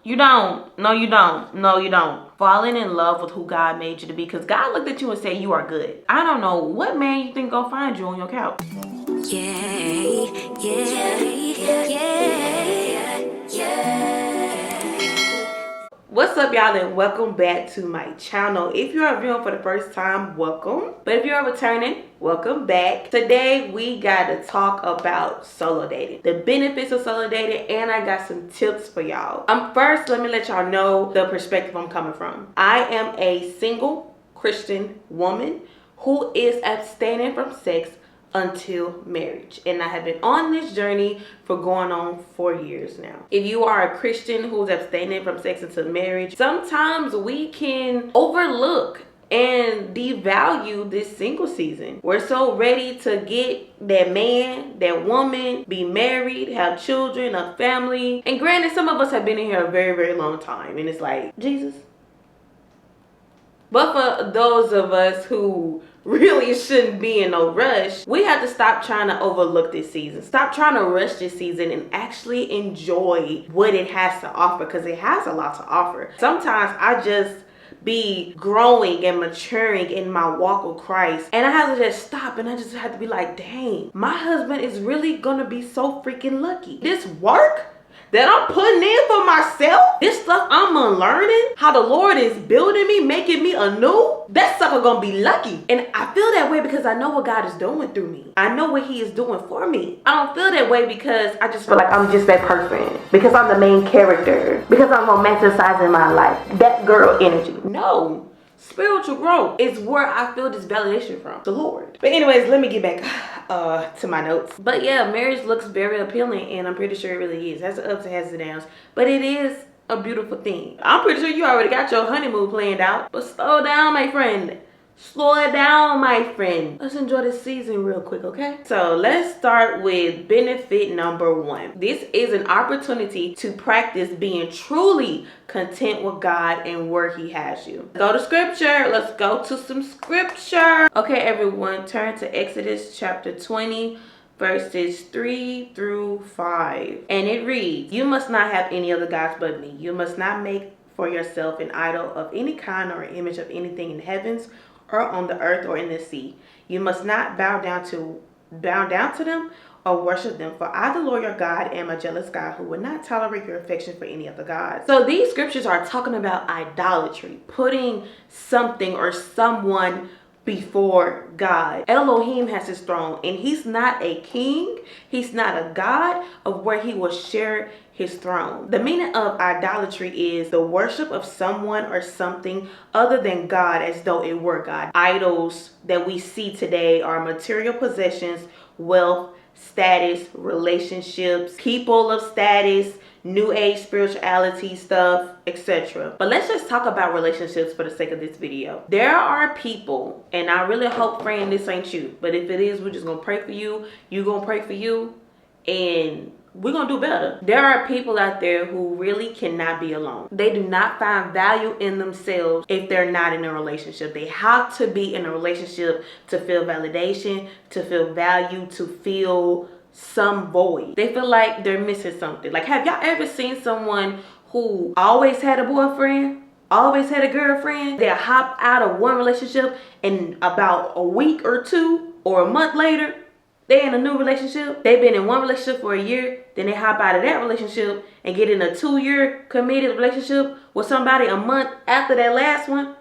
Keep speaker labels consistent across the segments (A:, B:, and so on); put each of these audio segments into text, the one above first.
A: You don't. No, you don't. No, you don't. Falling in love with who God made you to be, because God looked at you and said you are good. I don't know what man you think gonna find you on your couch. What's up, y'all, and welcome back to my channel. If you are viewing for the first time, welcome. But if you are returning, welcome back. Today we got to talk about solo dating, the benefits of solo dating, and I got some tips for y'all. First, let me let y'all know the perspective I'm coming from. I am a single Christian woman who is abstaining from sex until marriage, and I have been on this journey for going on 4 years now. If you are a Christian who's abstaining from sex until marriage, sometimes we can overlook and devalue this single season. We're so ready to get that man, that woman, be married, have children, a family. And granted, some of us have been in here a very, very long time, and it's like, Jesus. But for those of us who really shouldn't be in no rush, we have to stop trying to overlook this season. Stop trying to rush this season and actually enjoy what it has to offer, because it has a lot to offer. Sometimes I just be growing and maturing in my walk with Christ, and I have to just stop, and I just have to be like, dang, my husband is really gonna be so freaking lucky. This work that I'm putting in for myself, this stuff I'm unlearning, how the Lord is building me, making me anew, that sucker gonna be lucky. And I feel that way because I know what God is doing through me. I know what he is doing for me. I don't feel that way because I just feel like I'm just that person, because I'm the main character, because I'm romanticizing my life, that girl energy. No. Spiritual growth is where I feel this validation from, the Lord. But anyways, let me get back to my notes. But yeah, marriage looks very appealing, and I'm pretty sure it really is. Has the ups and has the downs, but it is a beautiful thing. I'm pretty sure you already got your honeymoon planned out, but slow down, my friend. Slow it down, my friend. Let's enjoy this season real quick, okay? So let's start with benefit number 1. This is an opportunity to practice being truly content with God and where he has you. Go to scripture. Let's go to some scripture. Okay, everyone, turn to Exodus chapter 20. Verses 3 through 5. And it reads, "You must not have any other gods but me. You must not make for yourself an idol of any kind or an image of anything in the heavens or on the earth or in the sea. You must not bow down to them or worship them, for I, the Lord your God, am a jealous God who will not tolerate your affection for any other God." So these scriptures are talking about idolatry, putting something or someone before God. Elohim has his throne, and he's not a king, he's not a God of where he will share his throne. The meaning of idolatry is the worship of someone or something other than God as though it were God. Idols that we see today are material possessions, wealth, status, relationships, people of status, new age spirituality stuff, etc. But let's just talk about relationships for the sake of this video. There are people, and I really hope, friend, this ain't you, but if it is, we're just gonna pray for you, you gonna pray for you, and we're gonna do better. There are people out there who really cannot be alone. They do not find value in themselves if they're not in a relationship. They have to be in a relationship to feel validation, to feel value, to feel some void. They feel like they're missing something. Like, have y'all ever seen someone who always had a boyfriend, always had a girlfriend? They'll hop out of one relationship, and about a week or two or a month later, they're in a new relationship. They've been in one relationship for a year, then they hop out of that relationship and get in a 2-year committed relationship with somebody a month after that last one,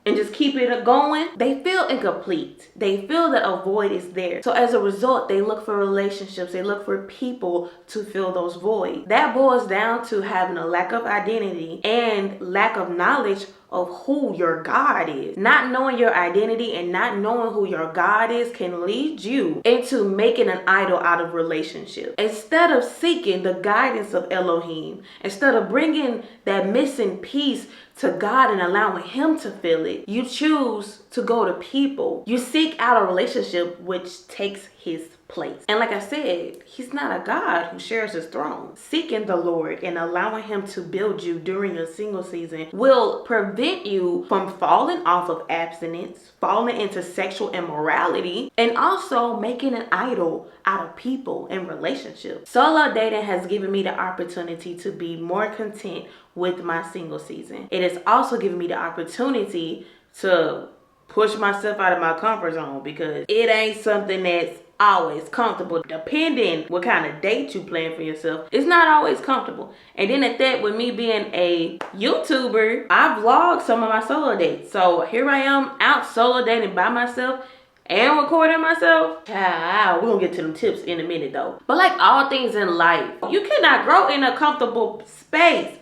A: and just keep it going. They feel incomplete. They feel that a void is there. So as a result, they look for relationships. They look for people to fill those voids. That boils down to having a lack of identity and lack of knowledge of who your God is. Not knowing your identity and not knowing who your God is can lead you into making an idol out of relationship. Instead of seeking the guidance of Elohim, instead of bringing that missing piece to God and allowing him to fill it, you choose to go to people. You seek out a relationship which takes his place. And like I said, he's not a God who shares his throne. Seeking the Lord and allowing him to build you during your single season will prevent you from falling off of abstinence, falling into sexual immorality, and also making an idol out of people and relationships. Solo dating has given me the opportunity to be more content with my single season. It has also given me the opportunity to push myself out of my comfort zone, because it ain't something that's always comfortable. Depending what kind of date you plan for yourself, it's not always comfortable. And then at that, with me being a YouTuber, I vlog some of my solo dates. So here I am out solo dating by myself and recording myself. We're gonna get to them tips in a minute though. But like all things in life, you cannot grow in a comfortable place.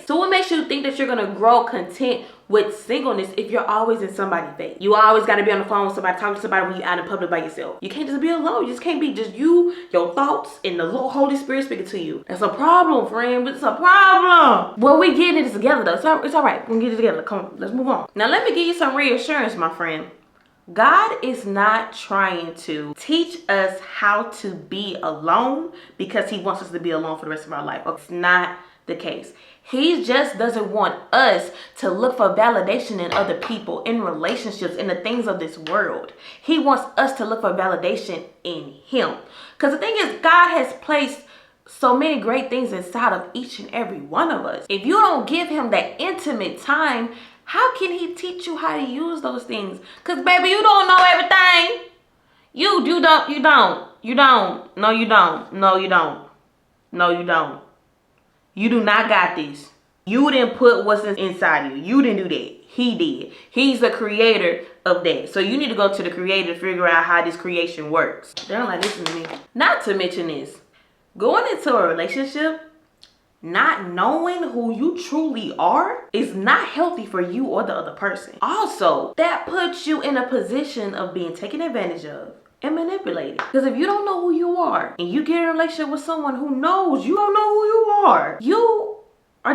A: So what makes you think that you're gonna grow content with singleness if you're always in somebody's face? You always gotta be on the phone with somebody, talking to somebody when you're out in public by yourself. You can't just be alone. You just can't be just you, your thoughts, and the Holy Spirit speaking to you. That's a problem, friend. It's a problem. Well, we getting it together though. So it's all right. We're gonna get it together. Come on, let's move on. Now let me give you some reassurance, my friend. God is not trying to teach us how to be alone because he wants us to be alone for the rest of our life. It's not the case. He just doesn't want us to look for validation in other people, in relationships, in the things of this world. He wants us to look for validation in him. Because the thing is, God has placed so many great things inside of each and every one of us. If you don't give him that intimate time, how can he teach you how to use those things? Because baby, you don't know everything. You don't. No, you don't. You do not got this. You didn't put what's inside of you. You didn't do that. He did. He's the creator of that. So you need to go to the creator to figure out how this creation works. They don't like listen to me. Not to mention this. Going into a relationship, not knowing who you truly are is not healthy for you or the other person. Also, that puts you in a position of being taken advantage of and manipulated. Because if you don't know who you are and you get in a relationship with someone who knows you don't know who you are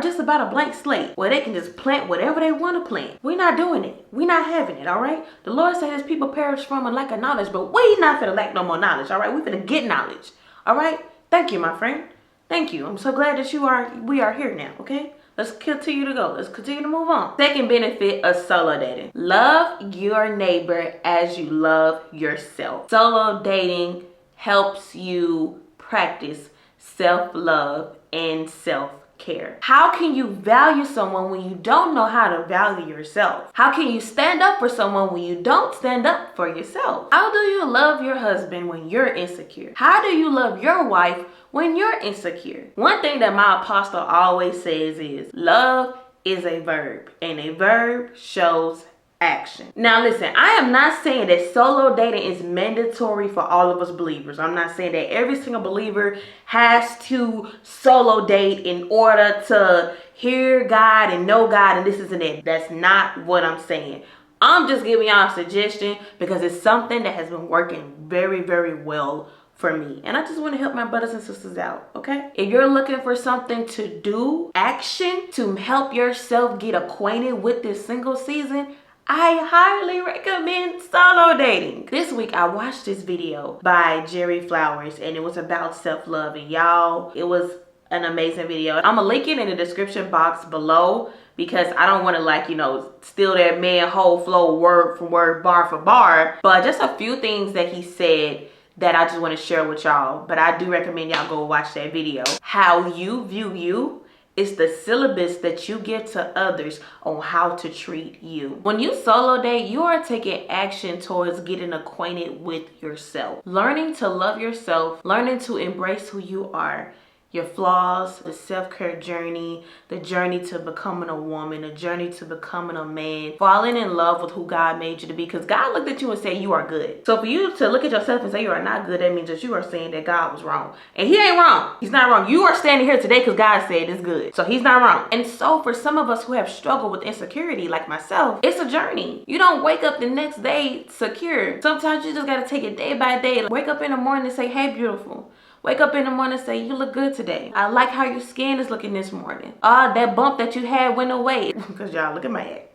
A: just about a blank slate where they can just plant whatever they want to plant. We're not doing it. We're not having it, all right? The Lord says people perish from a lack of knowledge, but we not finna lack no more knowledge, all right? We finna get knowledge, all right? Thank you, my friend. Thank you. I'm so glad that we are here now, okay? Let's continue to go. Let's continue to move on. Second benefit of solo dating. Love your neighbor as you love yourself. Solo dating helps you practice self-love and self-care. How can you value someone when you don't know how to value yourself? How can you stand up for someone when you don't stand up for yourself? How do you love your husband when you're insecure? How do you love your wife when you're insecure? One thing that my apostle always says is love is a verb, and a verb shows action. Now listen, I am not saying that solo dating is mandatory for all of us believers. I'm not saying that every single believer has to solo date in order to hear God and know God and this isn't it. That's not what I'm saying. I'm just giving y'all a suggestion because it's something that has been working very, very well for me. And I just want to help my brothers and sisters out, okay? If you're looking for something to do, action to help yourself get acquainted with this single season, I highly recommend solo dating. This week I watched this video by Jerry Flowers and it was about self-love, and y'all, it was an amazing video. I'm gonna link it in the description box below because I don't want to steal that man whole flow word for word, bar for bar, but just a few things that he said that I just want to share with y'all. But I do recommend y'all go watch that video. How you view you is the syllabus that you give to others on how to treat you. When you solo date, you are taking action towards getting acquainted with yourself. Learning to love yourself, learning to embrace who you are, your flaws, the self-care journey, the journey to becoming a woman, the journey to becoming a man, falling in love with who God made you to be, because God looked at you and said you are good. So for you to look at yourself and say you are not good, that means that you are saying that God was wrong. And he ain't wrong. He's not wrong. You are standing here today because God said it's good. So he's not wrong. And so for some of us who have struggled with insecurity like myself, it's a journey. You don't wake up the next day secure. Sometimes you just got to take it day by day. Wake up in the morning and say, hey, beautiful. Wake up in the morning and say, you look good today. I like how your skin is looking this morning. That bump that you had went away. Because y'all, look at my head.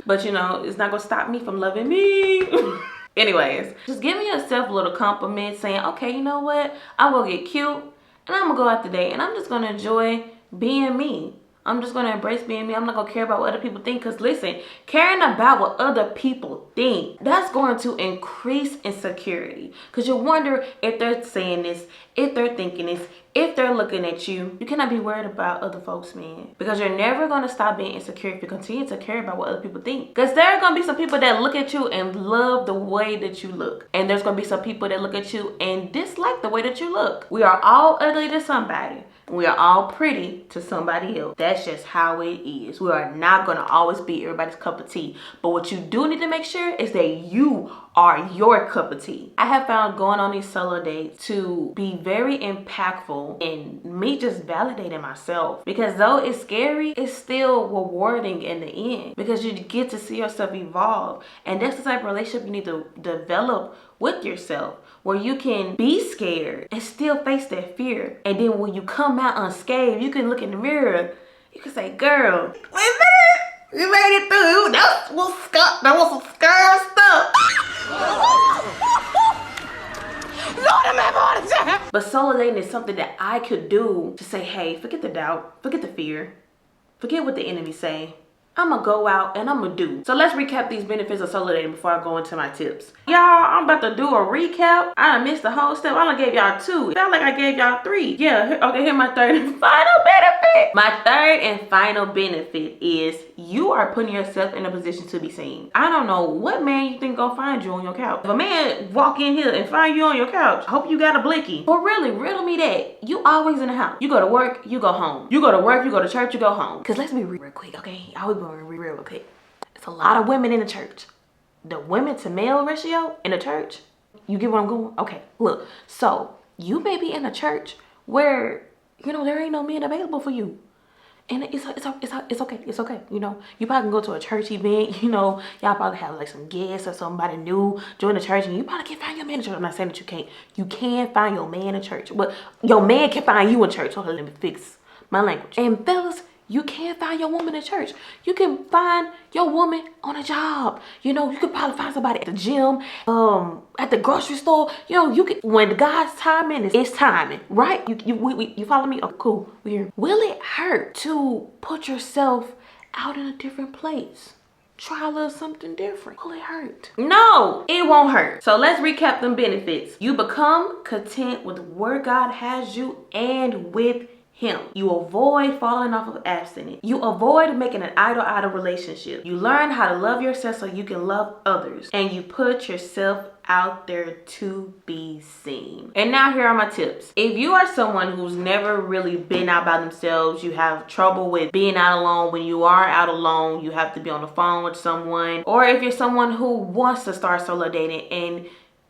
A: But it's not going to stop me from loving me. Anyways, just giving yourself a little compliment saying, okay, you know what? I'm gonna get cute and I'm gonna go out today and I'm just gonna enjoy being me. I'm just gonna embrace being me. I'm not gonna care about what other people think. Cause listen, caring about what other people think, that's going to increase insecurity. Cause you wonder if they're saying this, if they're thinking this, if they're looking at you. You cannot be worried about other folks, man. Because you're never gonna stop being insecure if you continue to care about what other people think. Cause there are gonna be some people that look at you and love the way that you look. And there's gonna be some people that look at you and dislike the way that you look. We are all ugly to somebody. We are all pretty to somebody else. That's just how it is. We are not going to always be everybody's cup of tea. But what you do need to make sure is that you are your cup of tea. I have found going on these solo dates to be very impactful in me just validating myself. Because though it's scary, it's still rewarding in the end. Because you get to see yourself evolve. And that's the type of relationship you need to develop with yourself, where you can be scared and still face that fear. And then when you come out unscathed, you can look in the mirror, you can say, girl, wait a minute, you made it through. That was some scary stuff. But solo dating is something that I could do to say, hey, forget the doubt, forget the fear, forget what the enemy say. I'm gonna go out and I'm gonna do. So let's recap these benefits of solo dating before I go into my tips. Y'all, I'm about to do a recap. I missed the whole step. I done gave y'all 2. It felt like I gave y'all 3. Yeah, okay, here's my third and final benefit. My third and final benefit is you are putting yourself in a position to be seen. I don't know what man you think gonna find you on your couch. If a man walk in here and find you on your couch, I hope you got a blicky. But really, riddle me that. You always in the house. You go to work, you go home. You go to work, you go to church, you go home. Cause let's be real quick, okay? I always real quick. It's a lot of women in the church. The women to male ratio in the church, you get where I'm going? Okay, look. So you may be in a church where, you know, there ain't no men available for you. And it's okay. It's okay. You know, you probably can go to a church event, you know, y'all probably have like some guests or somebody new join the church and you probably can't find your man in church. I'm not saying that you can't. You can find your man in church. But your man can find you in church. Okay, let me fix my language. And fellas, you can't find your woman in church. You can find your woman on a job. You know, you could probably find somebody at the gym, at the grocery store. You know, you can, when God's timing is, it's timing, right? You follow me? Oh, cool. We here. Will it hurt to put yourself out in a different place? Try a little something different. Will it hurt? No, it won't hurt. So let's recap them benefits. You become content with where God has you and with Him. You avoid falling off of abstinence. You avoid making an idle out of relationship. You learn how to love yourself so you can love others. And you put yourself out there to be seen. And now here are my tips. If you are someone who's never really been out by themselves, you have trouble with being out alone. When you are out alone, you have to be on the phone with someone. Or if you're someone who wants to start solo dating and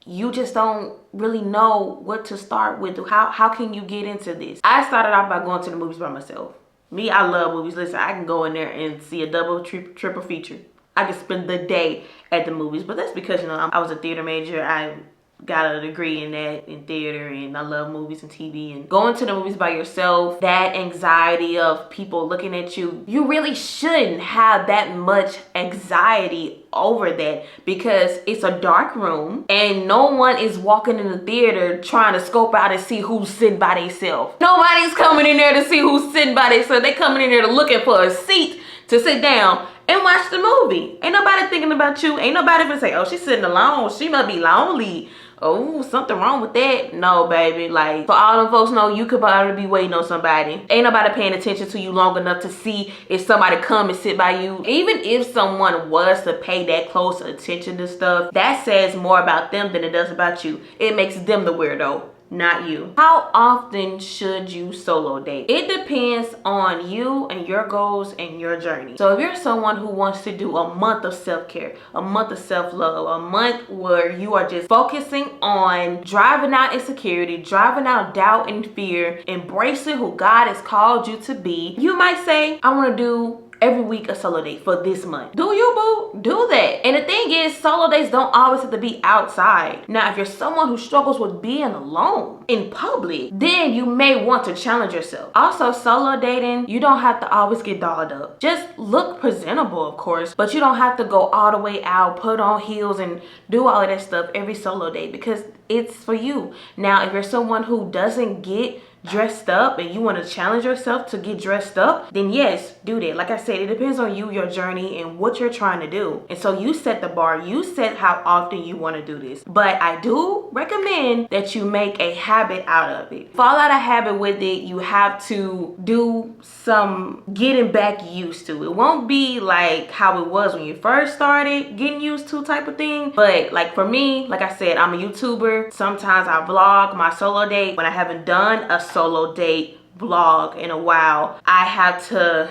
A: you just don't really know what to start with. How can you get into this? I started off by going to the movies by myself. Me, I love movies. Listen, I can go in there and see a double, triple feature. I can spend the day at the movies, but that's because, you know, I was a theater major. I got a degree in that, in theater, and I love movies and TV. And going to the movies by yourself, that anxiety of people looking at you, you really shouldn't have that much anxiety over that, because it's a dark room and no one is walking in the theater trying to scope out and see who's sitting by themselves. Nobody's coming in there to see who's sitting by themselves. They coming in there looking for a seat to sit down and watch the movie. Ain't nobody thinking about you. Ain't nobody gonna say, oh, she's sitting alone, she must be lonely. Oh, something wrong with that. No, baby. Like, for all them folks know, you could probably be waiting on somebody. Ain't nobody paying attention to you long enough to see if somebody come and sit by you. Even if someone was to pay that close attention to stuff, that says more about them than it does about you. It makes them the weirdo, not you. How often should you solo date? It depends on you and your goals and your journey. So if you're someone who wants to do a month of self-care, a month of self-love, a month where you are just focusing on driving out insecurity, driving out doubt and fear, embracing who God has called you to be, you might say, I want to do every week a solo date for this month. Do you, boo? Do that. And the thing is, solo dates don't always have to be outside. Now, if you're someone who struggles with being alone in public, then you may want to challenge yourself. Also, solo dating, you don't have to always get dolled up. Just look presentable, of course, but you don't have to go all the way out, put on heels and do all of that stuff every solo date, because it's for you. Now, if you're someone who doesn't get dressed up and you want to challenge yourself to get dressed up, then yes, do that. Like I said, it depends on you, your journey, and what you're trying to do. And so you set the bar, you set how often you want to do this. But I do recommend that you make a habit out of it. Fall out of habit with it, you have to do some getting back used to. It won't be like how it was when you first started getting used to type of thing. But like for me, like I said, I'm a YouTuber. Sometimes I vlog my solo date. When I haven't done a solo date vlog in a while, I have to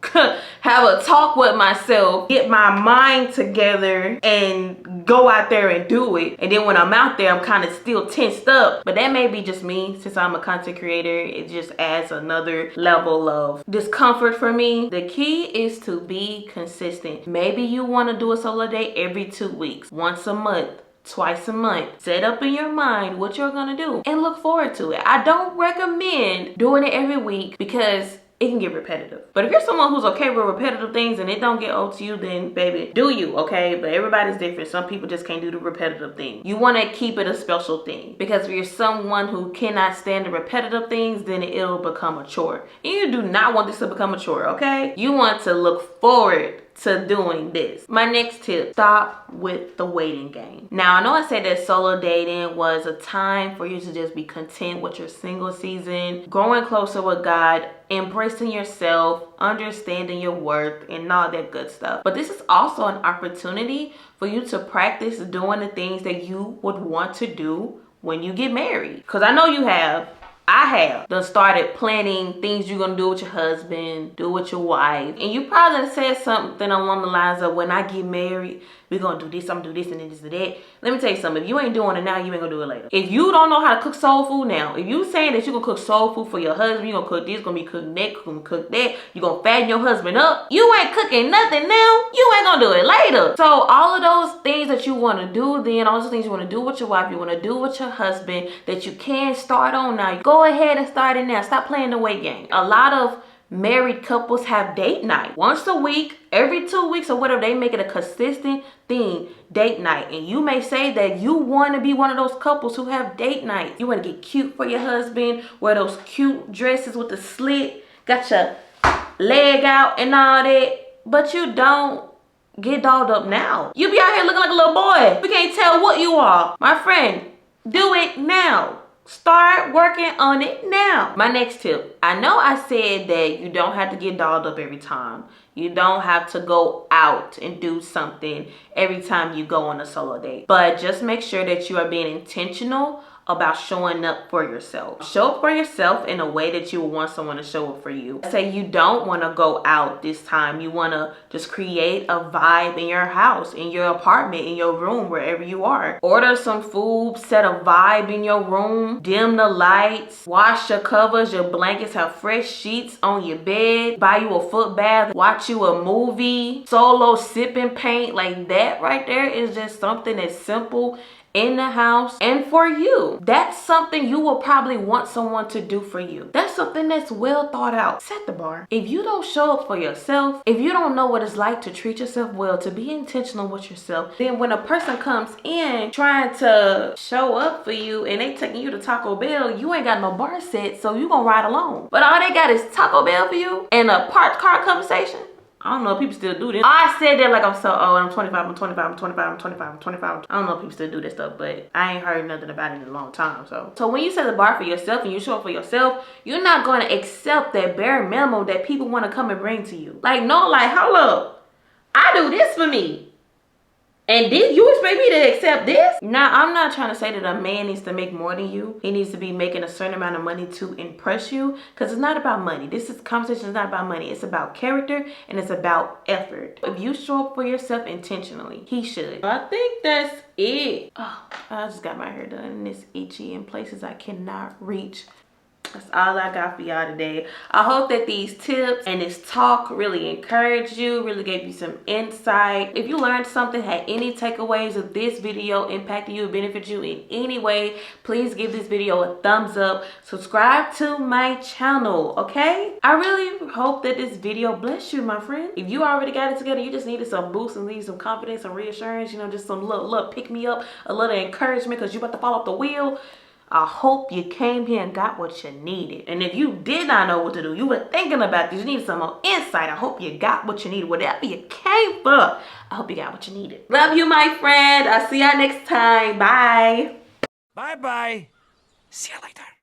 A: have a talk with myself, get my mind together and go out there and do it. And then when I'm out there, I'm kind of still tensed up. But that may be just me. Since I'm a content creator, it just adds another level of discomfort for me. The key is to be consistent. Maybe you want to do a solo date every 2 weeks, once a month, twice a month. Set up in your mind what you're gonna do and look forward to it. I don't recommend doing it every week because it can get repetitive. But if you're someone who's okay with repetitive things and it don't get old to you, then baby, do you, okay? But everybody's different. Some people just can't do the repetitive thing. You want to keep it a special thing, because if you're someone who cannot stand the repetitive things, then it'll become a chore. And you do not want this to become a chore, okay? You want to look forward to doing this. My next tip, stop with the waiting game. Now, I know I said that solo dating was a time for you to just be content with your single season, growing closer with God, embracing yourself, understanding your worth, and all that good stuff. But this is also an opportunity for you to practice doing the things that you would want to do when you get married. Because I know you have. I have done started planning things you're gonna do with your husband, do with your wife, and you probably said something along the lines of, when I get married, we're gonna do this, I'm gonna do this, and then this and that. Let me tell you something, if you ain't doing it now, you ain't gonna do it later. If you don't know how to cook soul food now, if you saying that you're gonna cook soul food for your husband, you're gonna cook this, gonna be cooking that, gonna cook that, you're gonna fatten your husband up, you ain't cooking nothing now, you ain't gonna do it later. So all of those things that you wanna do then, all those things you wanna do with your wife, you wanna do with your husband, that you can start on now, go ahead and start it now. Stop playing the wait game. A lot of married couples have date night once a week, every 2 weeks or whatever. They make it a consistent thing, date night. And you may say that you want to be one of those couples who have date nights. You want to get cute for your husband, wear those cute dresses with the slit, got your leg out and all that, but you don't get dolled up now. You be out here looking like a little boy. We can't tell what you are. My friend, do it now. Start working on it now. My next tip. I know I said that you don't have to get dolled up every time. You don't have to go out and do something every time you go on a solo date. But just make sure that you are being intentional about showing up for yourself. Show up for yourself in a way that you would want someone to show up for you. Say you don't want to go out this time. You want to just create a vibe in your house, in your apartment, in your room, wherever you are. Order some food, set a vibe in your room, dim the lights, wash your covers, your blankets, have fresh sheets on your bed, buy you a foot bath, watch you a movie, solo sipping paint. Like that right there is just something that's simple in the house and for you. That's something you will probably want someone to do for you. That's something that's well thought out. Set the bar. If you don't show up for yourself, if you don't know what it's like to treat yourself well, to be intentional with yourself, then when a person comes in trying to show up for you and they taking you to Taco Bell, you ain't got no bar set, so you gonna ride alone. But all they got is Taco Bell for you and a parked car conversation. I don't know if people still do this. I said that like I'm so old. I'm 25, I'm 25, I'm 25, I'm 25, I'm 25. I don't know if people still do this stuff, but I ain't heard nothing about it in a long time. So when you set the bar for yourself and you show up for yourself, you're not going to accept that bare minimum that people want to come and bring to you. Like, no, like, hold up. I do this for me. And this, you expect me to accept this? Now, I'm not trying to say that a man needs to make more than you. He needs to be making a certain amount of money to impress you, because it's not about money. Conversation is not about money. It's about character and it's about effort. If you show up for yourself intentionally, he should. I think that's it. Oh, I just got my hair done and it's itchy in places I cannot reach. That's all I got for y'all today. I hope that these tips and this talk really encouraged you, really gave you some insight. If you learned something, had any takeaways of this video impacted you, benefit you in any way, please give this video a thumbs up. Subscribe to my channel, okay? I really hope that this video bless you, my friend. If you already got it together, you just needed some boost and need some confidence, some reassurance, you know, just some little pick me up, a little encouragement because you about to fall off the wheel. I hope you came here and got what you needed. And if you did not know what to do, you were thinking about this, you need some more insight, I hope you got what you needed. Whatever you came for, I hope you got what you needed. Love you, my friend. I'll see y'all next time. Bye.
B: Bye-bye. See you later.